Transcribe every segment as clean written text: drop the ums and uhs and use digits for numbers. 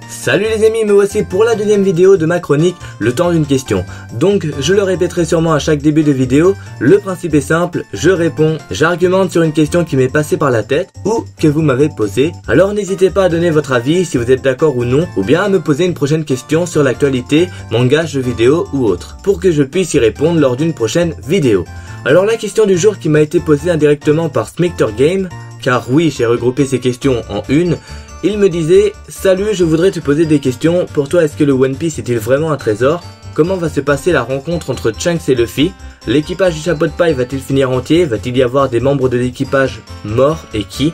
Salut les amis, me voici pour la deuxième vidéo de ma chronique, le temps d'une question. Donc, je le répéterai sûrement à chaque début de vidéo, le principe est simple, je réponds, j'argumente sur une question qui m'est passée par la tête ou que vous m'avez posée. Alors n'hésitez pas à donner votre avis si vous êtes d'accord ou non, ou bien à me poser une prochaine question sur l'actualité, manga, jeux vidéo ou autre, pour que je puisse y répondre lors d'une prochaine vidéo. Alors la question du jour qui m'a été posée indirectement par Smicter Game, car oui, j'ai regroupé ces questions en une. Il me disait « Salut, je voudrais te poser des questions. Pour toi, est-ce que le One Piece est-il vraiment un trésor? Comment va se passer la rencontre entre Shanks et Luffy? L'équipage du chapeau de paille va-t-il finir entier? Va-t-il y avoir des membres de l'équipage morts et qui? »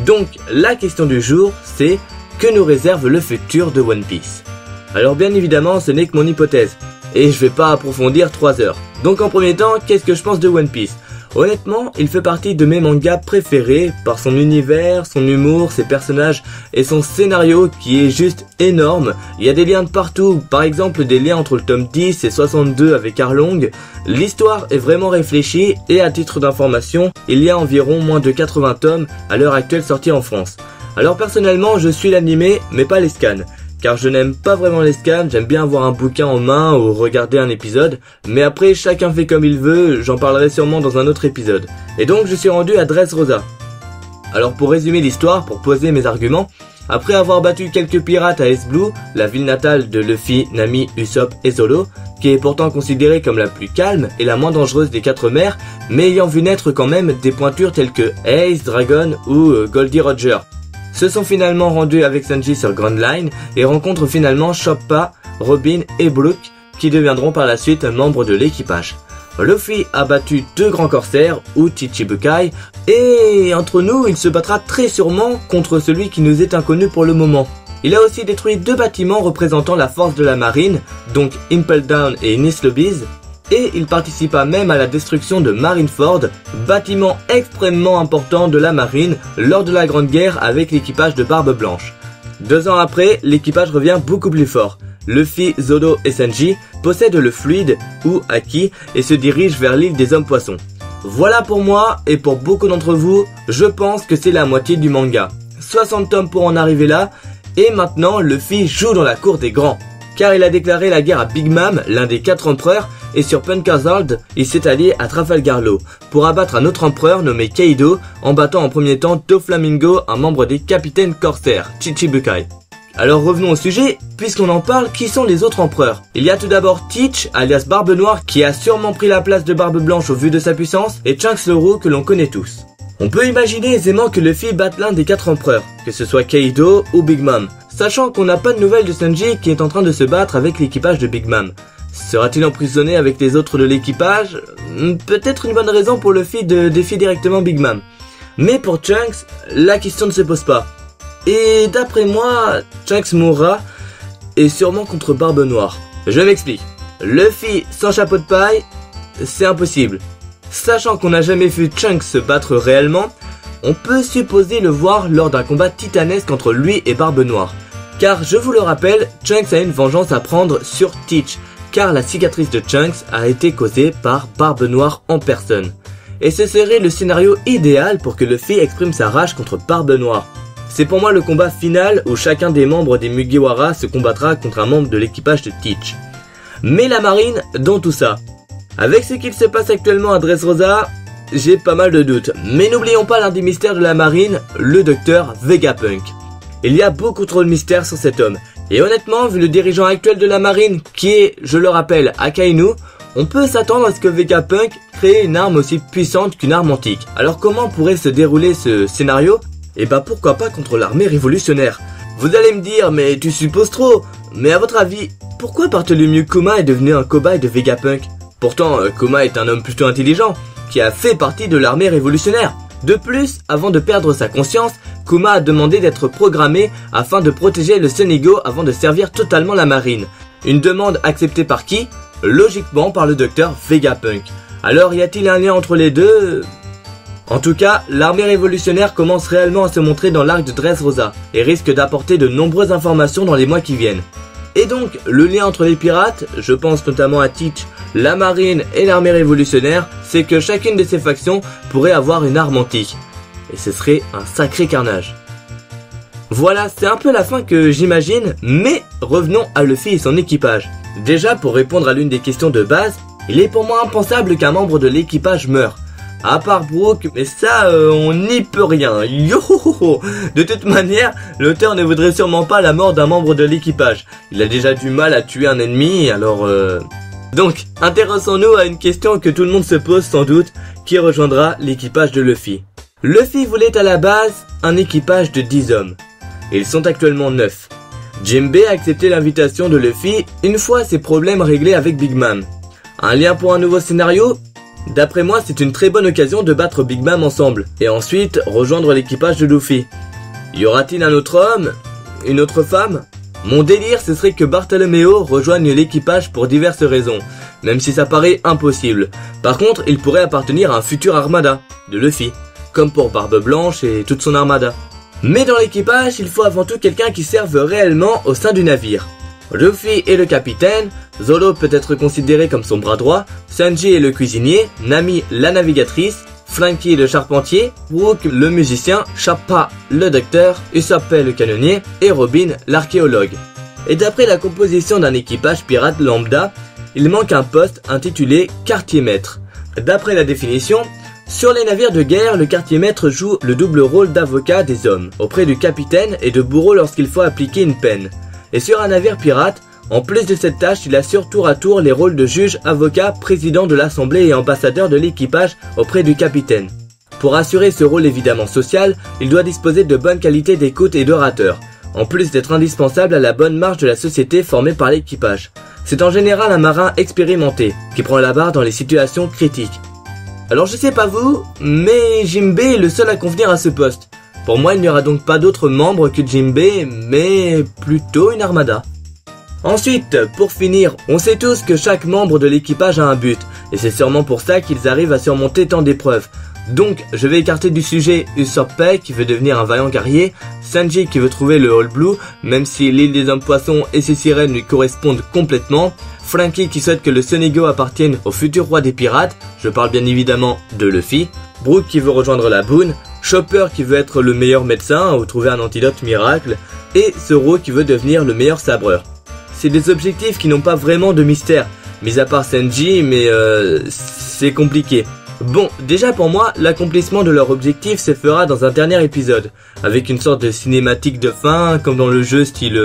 Donc, la question du jour, c'est « Que nous réserve le futur de One Piece ?» Alors bien évidemment, ce n'est que mon hypothèse. Et je vais pas approfondir 3 heures. Donc en premier temps, qu'est-ce que je pense de One Piece? Honnêtement, il fait partie de mes mangas préférés par son univers, son humour, ses personnages et son scénario qui est juste énorme. Il y a des liens de partout, par exemple des liens entre le tome 10 et 62 avec Arlong. L'histoire est vraiment réfléchie et à titre d'information, il y a environ moins de 80 tomes à l'heure actuelle sortis en France. Alors personnellement, je suis l'animé mais pas les scans. Car je n'aime pas vraiment les scans, j'aime bien avoir un bouquin en main ou regarder un épisode, mais après chacun fait comme il veut, j'en parlerai sûrement dans un autre épisode. Et donc je suis rendu à Dressrosa. Alors pour résumer l'histoire, pour poser mes arguments, après avoir battu quelques pirates à Ice Blue, la ville natale de Luffy, Nami, Usopp et Zolo, qui est pourtant considérée comme la plus calme et la moins dangereuse des 4 mers, mais ayant vu naître quand même des pointures telles que Ace, Dragon ou Goldie Roger, se sont finalement rendus avec Sanji sur Grand Line et rencontrent finalement Choppa, Robin et Brook qui deviendront par la suite membres de l'équipage. Luffy a battu 2 grands corsaires, ou Chichibukai, et entre nous il se battra très sûrement contre celui qui nous est inconnu pour le moment. Il a aussi détruit 2 bâtiments représentant la force de la marine, donc Impel Down et Enies Lobbies, et il participa même à la destruction de Marineford, bâtiment extrêmement important de la marine lors de la Grande Guerre avec l'équipage de Barbe Blanche. 2 ans après, l'équipage revient beaucoup plus fort. Luffy, Zoro et Sanji possèdent le fluide, ou Haki, et se dirigent vers l'île des hommes poissons. Voilà pour moi, et pour beaucoup d'entre vous, je pense que c'est la moitié du manga. 60 tomes pour en arriver là, et maintenant Luffy joue dans la cour des grands. Car il a déclaré la guerre à Big Mom, l'un des 4 empereurs, et sur Punkhazard, il s'est allié à Trafalgar Law pour abattre un autre empereur nommé Kaido en battant en premier temps Doflamingo, un membre des capitaines corsaires, Chichibukai. Alors revenons au sujet, puisqu'on en parle, qui sont les autres empereurs? Il y a tout d'abord Teach, alias Barbe Noire, qui a sûrement pris la place de Barbe Blanche au vu de sa puissance, et Shanks le Roux que l'on connaît tous. On peut imaginer aisément que Luffy batte l'un des 4 empereurs, que ce soit Kaido ou Big Mom, sachant qu'on n'a pas de nouvelles de Sanji qui est en train de se battre avec l'équipage de Big Mom. Sera-t-il emprisonné avec les autres de l'équipage? Peut-être une bonne raison pour Luffy de défier directement Big Mom. Mais pour Shanks, la question ne se pose pas. Et d'après moi, Shanks mourra, et sûrement contre Barbe Noire. Je m'explique. Luffy sans chapeau de paille, c'est impossible. Sachant qu'on n'a jamais vu Shanks se battre réellement, on peut supposer le voir lors d'un combat titanesque entre lui et Barbe Noire. Car je vous le rappelle, Shanks a une vengeance à prendre sur Teach, car la cicatrice de Shanks a été causée par Barbe Noire en personne. Et ce serait le scénario idéal pour que Luffy exprime sa rage contre Barbe Noire. C'est pour moi le combat final où chacun des membres des Mugiwara se combattra contre un membre de l'équipage de Teach. Mais la marine dans tout ça. Avec ce qu'il se passe actuellement à Dressrosa, j'ai pas mal de doutes. Mais n'oublions pas l'un des mystères de la marine, le docteur Vegapunk. Il y a beaucoup trop de mystères sur cet homme. Et honnêtement, vu le dirigeant actuel de la marine, qui est, je le rappelle, Akainu, on peut s'attendre à ce que Vegapunk crée une arme aussi puissante qu'une arme antique. Alors comment pourrait se dérouler ce scénario? Et bah pourquoi pas contre l'armée révolutionnaire? Vous allez me dire, mais tu supposes trop. Mais à votre avis, pourquoi Bartholomew Kuma est devenu un cobaye de Vegapunk? Pourtant, Kuma est un homme plutôt intelligent, qui a fait partie de l'armée révolutionnaire. De plus, avant de perdre sa conscience, Kuma a demandé d'être programmé afin de protéger le Senigo avant de servir totalement la marine. Une demande acceptée par qui? Logiquement par le docteur Vegapunk. Alors y a-t-il un lien entre les deux? En tout cas, l'armée révolutionnaire commence réellement à se montrer dans l'arc de Dressrosa et risque d'apporter de nombreuses informations dans les mois qui viennent. Et donc, le lien entre les pirates, je pense notamment à Teach, la marine et l'armée révolutionnaire, c'est que chacune de ces factions pourrait avoir une arme antique. Et ce serait un sacré carnage. Voilà, c'est un peu la fin que j'imagine, mais revenons à Luffy et son équipage. Déjà, pour répondre à l'une des questions de base, il est pour moi impensable qu'un membre de l'équipage meure. À part Brook, mais ça, on n'y peut rien. Yohoho. De toute manière, l'auteur ne voudrait sûrement pas la mort d'un membre de l'équipage. Il a déjà du mal à tuer un ennemi, alors Donc, intéressons-nous à une question que tout le monde se pose sans doute, qui rejoindra l'équipage de Luffy. Luffy voulait à la base un équipage de 10 hommes. Ils sont actuellement 9. Jinbei a accepté l'invitation de Luffy une fois ses problèmes réglés avec Big Mom. Un lien pour un nouveau scénario? D'après moi, c'est une très bonne occasion de battre Big Mom ensemble, et ensuite rejoindre l'équipage de Luffy. Y aura-t-il un autre homme? Une autre femme? Mon délire, ce serait que Bartholoméo rejoigne l'équipage pour diverses raisons, même si ça paraît impossible. Par contre, il pourrait appartenir à un futur armada de Luffy, comme pour Barbe Blanche et toute son armada. Mais dans l'équipage, il faut avant tout quelqu'un qui serve réellement au sein du navire. Luffy est le capitaine, Zoro peut être considéré comme son bras droit, Sanji est le cuisinier, Nami la navigatrice, Franky le charpentier, Brook le musicien, Chappa le docteur, Usopp le canonnier et Robin l'archéologue. Et d'après la composition d'un équipage pirate lambda, il manque un poste intitulé quartier maître. D'après la définition, sur les navires de guerre, le quartier maître joue le double rôle d'avocat des hommes, auprès du capitaine et de bourreau lorsqu'il faut appliquer une peine. Et sur un navire pirate, en plus de cette tâche, il assure tour à tour les rôles de juge, avocat, président de l'assemblée et ambassadeur de l'équipage auprès du capitaine. Pour assurer ce rôle évidemment social, il doit disposer de bonnes qualités d'écoute et d'orateur, en plus d'être indispensable à la bonne marche de la société formée par l'équipage. C'est en général un marin expérimenté, qui prend la barre dans les situations critiques. Alors je sais pas vous, mais Jinbei est le seul à convenir à ce poste. Pour moi, il n'y aura donc pas d'autres membres que Jinbei, mais plutôt une armada. Ensuite, pour finir, on sait tous que chaque membre de l'équipage a un but, et c'est sûrement pour ça qu'ils arrivent à surmonter tant d'épreuves. Donc, je vais écarter du sujet Usopp qui veut devenir un vaillant guerrier, Sanji qui veut trouver le All Blue, même si l'île des hommes poissons et ses sirènes lui correspondent complètement, Franky qui souhaite que le Sonigo appartienne au futur roi des pirates, je parle bien évidemment de Luffy, Brook qui veut rejoindre la Boone, Chopper qui veut être le meilleur médecin ou trouver un antidote miracle, et Zoro qui veut devenir le meilleur sabreur. C'est des objectifs qui n'ont pas vraiment de mystère, mis à part Sanji, mais c'est compliqué. Bon, déjà pour moi, l'accomplissement de leur objectif se fera dans un dernier épisode, avec une sorte de cinématique de fin, comme dans le jeu style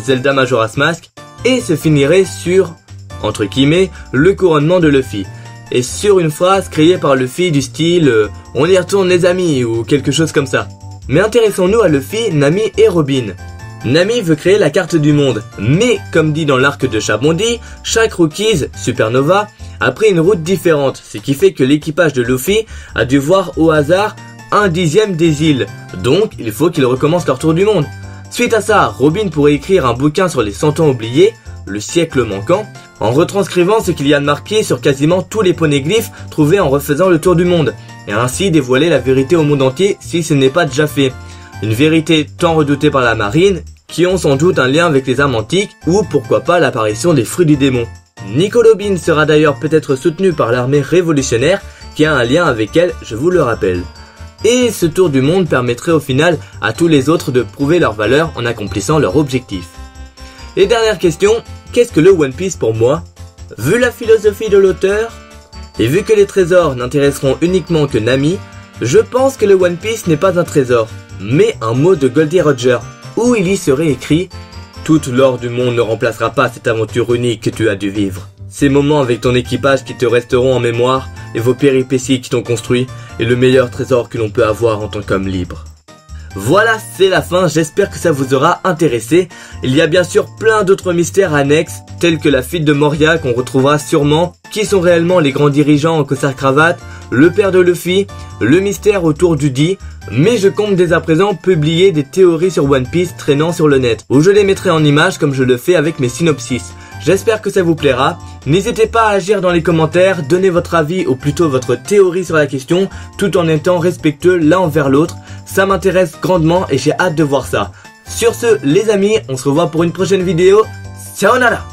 Zelda Majora's Mask, et se finirait sur, entre guillemets, le couronnement de Luffy. Et sur une phrase créée par Luffy du style « On y retourne les amis » ou quelque chose comme ça. Mais intéressons-nous à Luffy, Nami et Robin. Nami veut créer la carte du monde, mais comme dit dans l'arc de Chabondi, chaque Rookies, Supernova, a pris une route différente, ce qui fait que l'équipage de Luffy a dû voir au hasard 1/10 des îles, donc il faut qu'ils recommencent leur tour du monde. Suite à ça, Robin pourrait écrire un bouquin sur les 100 ans oubliés, le siècle manquant, en retranscrivant ce qu'il y a de marqué sur quasiment tous les poneglyphes trouvés en refaisant le tour du monde, et ainsi dévoiler la vérité au monde entier si ce n'est pas déjà fait. Une vérité tant redoutée par la marine, qui ont sans doute un lien avec les armes antiques, ou pourquoi pas l'apparition des fruits du démon. Nico Robin sera d'ailleurs peut-être soutenu par l'armée révolutionnaire, qui a un lien avec elle, je vous le rappelle. Et ce tour du monde permettrait au final à tous les autres de prouver leur valeur en accomplissant leur objectif. Et dernière question, qu'est-ce que le One Piece pour moi? Vu la philosophie de l'auteur, et vu que les trésors n'intéresseront uniquement que Nami, je pense que le One Piece n'est pas un trésor, mais un mot de Goldie Roger, où il y serait écrit « Toute l'or du monde ne remplacera pas cette aventure unique que tu as dû vivre. Ces moments avec ton équipage qui te resteront en mémoire, et vos péripéties qui t'ont construit, est le meilleur trésor que l'on peut avoir en tant qu'homme libre. » Voilà, c'est la fin, j'espère que ça vous aura intéressé. Il y a bien sûr plein d'autres mystères annexes, tels que la fuite de Moria qu'on retrouvera sûrement, qui sont réellement les grands dirigeants en costard-cravate, le père de Luffy, le mystère autour du Di, mais je compte dès à présent publier des théories sur One Piece traînant sur le net, où je les mettrai en images comme je le fais avec mes synopsis. J'espère que ça vous plaira, n'hésitez pas à agir dans les commentaires, donnez votre avis ou plutôt votre théorie sur la question, tout en étant respectueux l'un envers l'autre, ça m'intéresse grandement et j'ai hâte de voir ça. Sur ce, les amis, on se revoit pour une prochaine vidéo, sayonara!